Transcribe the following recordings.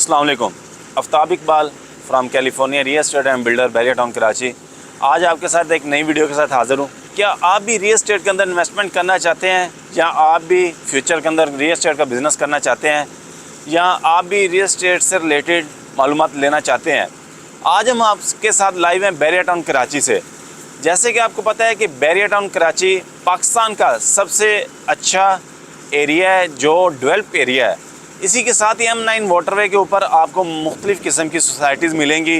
अस्सलाम वालेकुम। Aftab Iqbal from California real estate and builder Bahria town Karachi. आज आपके साथ एक नई वीडियो के साथ हाज़िर हूँ। क्या आप भी रियल एस्टेट के अंदर इन्वेस्टमेंट करना चाहते हैं, या आप भी फ्यूचर के अंदर रियल एस्टेट का बिज़नेस करना चाहते हैं, या आप भी रियल एस्टेट से रिलेटेड मालूमात लेना चाहते हैं? आज हम आपके साथ लाइव हैं बैरिया टाउन कराची से। जैसे कि आपको पता है कि बैरिया टाउन कराची पाकिस्तान का सबसे अच्छा एरिया है जो डेवलप एरिया है। इसी के साथ ही M9 वाटरवे के ऊपर आपको मुख्तलिफ़ किस्म की सोसाइटीज़ मिलेंगी,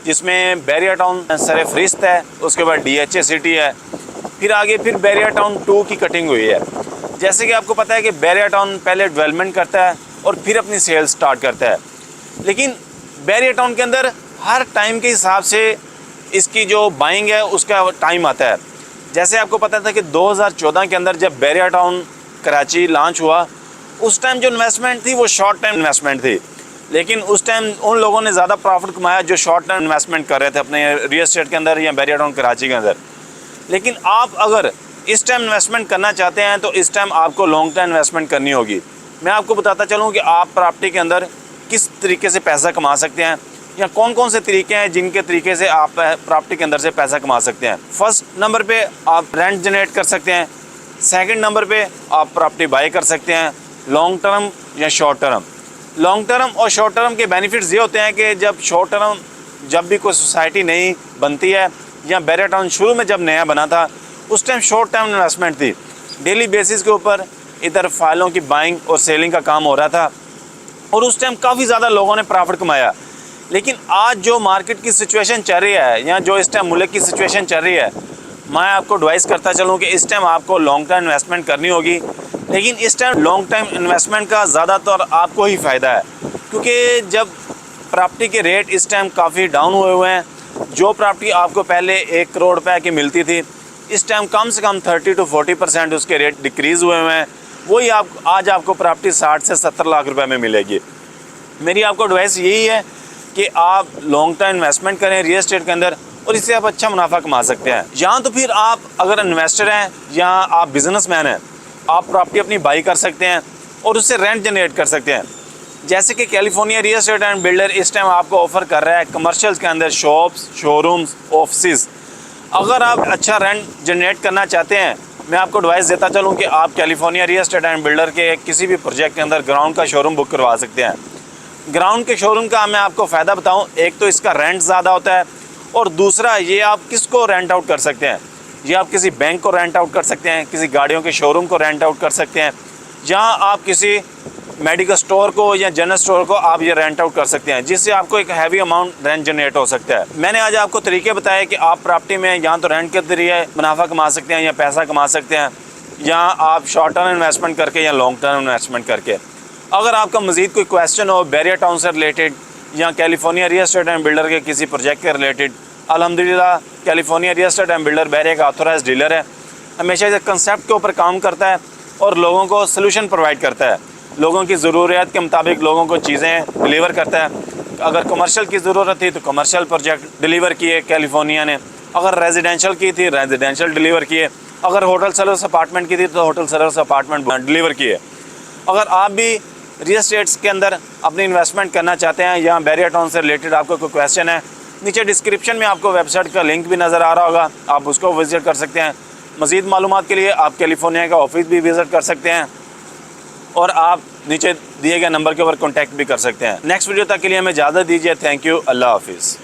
जिसमें बैरिया टाउन सर फरिश्त है, उसके बाद DHA सिटी है, फिर आगे फिर बैरिया टाउन 2 की कटिंग हुई है। जैसे कि आपको पता है कि बैरिया टाउन पहले डेवलपमेंट करता है और फिर अपनी सेल स्टार्ट करता है, लेकिन बैरिया टाउन के अंदर हर टाइम के हिसाब से इसकी जो बाइंग है उसका टाइम आता है। जैसे आपको पता था कि 2014 के अंदर जब बैरिया टाउन कराची लॉन्च हुआ, उस टाइम जो इन्वेस्टमेंट थी वो शॉर्ट टाइम इन्वेस्टमेंट थी, लेकिन उस टाइम उन लोगों ने ज़्यादा प्रॉफिट कमाया जो शॉर्ट टाइम इन्वेस्टमेंट कर रहे थे अपने रियल एस्टेट के अंदर या बैरिया टाउन कराची के अंदर। लेकिन आप अगर इस टाइम इन्वेस्टमेंट करना चाहते हैं तो इस टाइम आपको लॉन्ग टाइम इन्वेस्टमेंट करनी होगी। मैं आपको बताता चलूँ कि आप प्रॉपर्टी के अंदर किस तरीके से पैसा कमा सकते हैं, या कौन कौन से तरीके हैं जिनके तरीके से आप प्रॉपर्टी के अंदर से पैसा कमा सकते हैं। फर्स्ट नंबर पे आप रेंट जनरेट कर सकते हैं। सेकंड नंबर पे आप प्रॉपर्टी बाय कर सकते हैं, लॉन्ग टर्म या शॉर्ट टर्म। लॉन्ग टर्म और शॉर्ट टर्म के बेनिफिट्स ये होते हैं कि जब भी कोई सोसाइटी नई बनती है, या बैरिया टाउन शुरू में जब नया बना था उस टाइम शॉर्ट टर्म इन्वेस्टमेंट थी। डेली बेसिस के ऊपर इधर फाइलों की बाइंग और सेलिंग का काम हो रहा था और उस टाइम काफ़ी ज़्यादा लोगों ने प्रॉफिट कमाया। लेकिन आज जो मार्केट की सिचुएशन चल रही है, या जो इस टाइम मुल्क की सिचुएशन चल रही है, मैं आपको एडवाइस करता चलूँ कि इस टाइम आपको लॉन्ग टर्म इन्वेस्टमेंट करनी होगी। लेकिन इस टाइम लॉन्ग टाइम इन्वेस्टमेंट का ज़्यादातर आपको ही फ़ायदा है, क्योंकि जब प्रॉपर्टी के रेट इस टाइम काफ़ी डाउन हुए हैं। जो प्रॉपर्टी आपको पहले 1 करोड़ रुपए की मिलती थी, इस टाइम कम से कम 30 to 40% उसके रेट डिक्रीज़ हुए हैं। वही आज आपको प्रॉपर्टी 60 से 70 लाख रुपए में मिलेगी। मेरी आपको एडवाइस यही है कि आप लॉन्ग टर्म इन्वेस्टमेंट करें रियल एस्टेट के अंदर, और इससे आप अच्छा मुनाफा कमा सकते हैं। या तो फिर आप अगर इन्वेस्टर हैं या आप बिजनेसमैन हैं, आप प्रॉपर्टी अपनी बाई कर सकते हैं और उससे रेंट जनरेट कर सकते हैं। जैसे कि California real estate and builder इस टाइम आपको ऑफ़र कर रहा है कमर्शियल्स के अंदर शॉप्स, शोरूम्स, ऑफिस। अगर आप अच्छा रेंट जनरेट करना चाहते हैं, मैं आपको एडवाइस देता चलूँ कि आप California real estate and builder के किसी भी प्रोजेक्ट के अंदर ग्राउंड का शोरूम बुक करवा सकते हैं। ग्राउंड के शोरूम का मैं आपको फ़ायदा बताऊँ, एक तो इसका रेंट ज़्यादा होता है, और दूसरा ये आप किसको रेंट आउट कर सकते हैं। ये आप किसी बैंक को रेंट आउट कर सकते हैं, किसी गाड़ियों के शोरूम को रेंट आउट कर सकते हैं, या आप किसी मेडिकल स्टोर को या जनरल स्टोर को आप ये रेंट आउट कर सकते हैं, जिससे आपको एक हैवी अमाउंट रेंट जनरेट हो सकता है। मैंने आज आपको तरीके बताए कि आप प्रॉपर्टी में या तो रेंट के जरिए मुनाफा कमा सकते हैं या पैसा कमा सकते हैं, या आप शॉर्ट टर्म इन्वेस्टमेंट करके या लॉन्ग टर्म इन्वेस्टमेंट करके। अगर आपका मज़ीद कोई क्वेश्चन हो बैरिया टाउन से रिलेटेड या California real estate and builder के किसी प्रोजेक्ट के रिलेटेड, अल्हम्दुलिल्लाह California real estate and builder Bahria का ऑथराइज्ड डीलर है। हमेशा इस कंसेप्ट के ऊपर काम करता है और लोगों को सलूशन प्रोवाइड करता है, लोगों की ज़रूरियात के मुताबिक लोगों को चीज़ें डिलीवर करता है। अगर कमर्शियल की ज़रूरत थी तो कमर्शियल प्रोजेक्ट डिलीवर किए कैलिफोर्निया ने, अगर रेजिडेंशियल की थी रेजिडेंशियल डिलीवर किए, अगर होटल सर्विस अपार्टमेंट की थी तो होटल सर्विस अपार्टमेंट डिलीवर किए। अगर आप भी रियल एस्टेट्स के अंदर अपनी इन्वेस्टमेंट करना चाहते हैं या बैरिया टाउन से रिलेटेड आपको कोई क्वेश्चन है, नीचे डिस्क्रिप्शन में आपको वेबसाइट का लिंक भी नज़र आ रहा होगा, आप उसको विज़िट कर सकते हैं। मज़ीद मालूमात के लिए आप कैलिफोर्निया का ऑफिस भी विज़िट कर सकते हैं, और आप नीचे दिए गए नंबर के ऊपर कॉन्टैक्ट भी कर सकते हैं। नेक्स्ट वीडियो तक के लिए हमें इजाज़त दीजिए। Thank you. अल्लाह हाफिज़।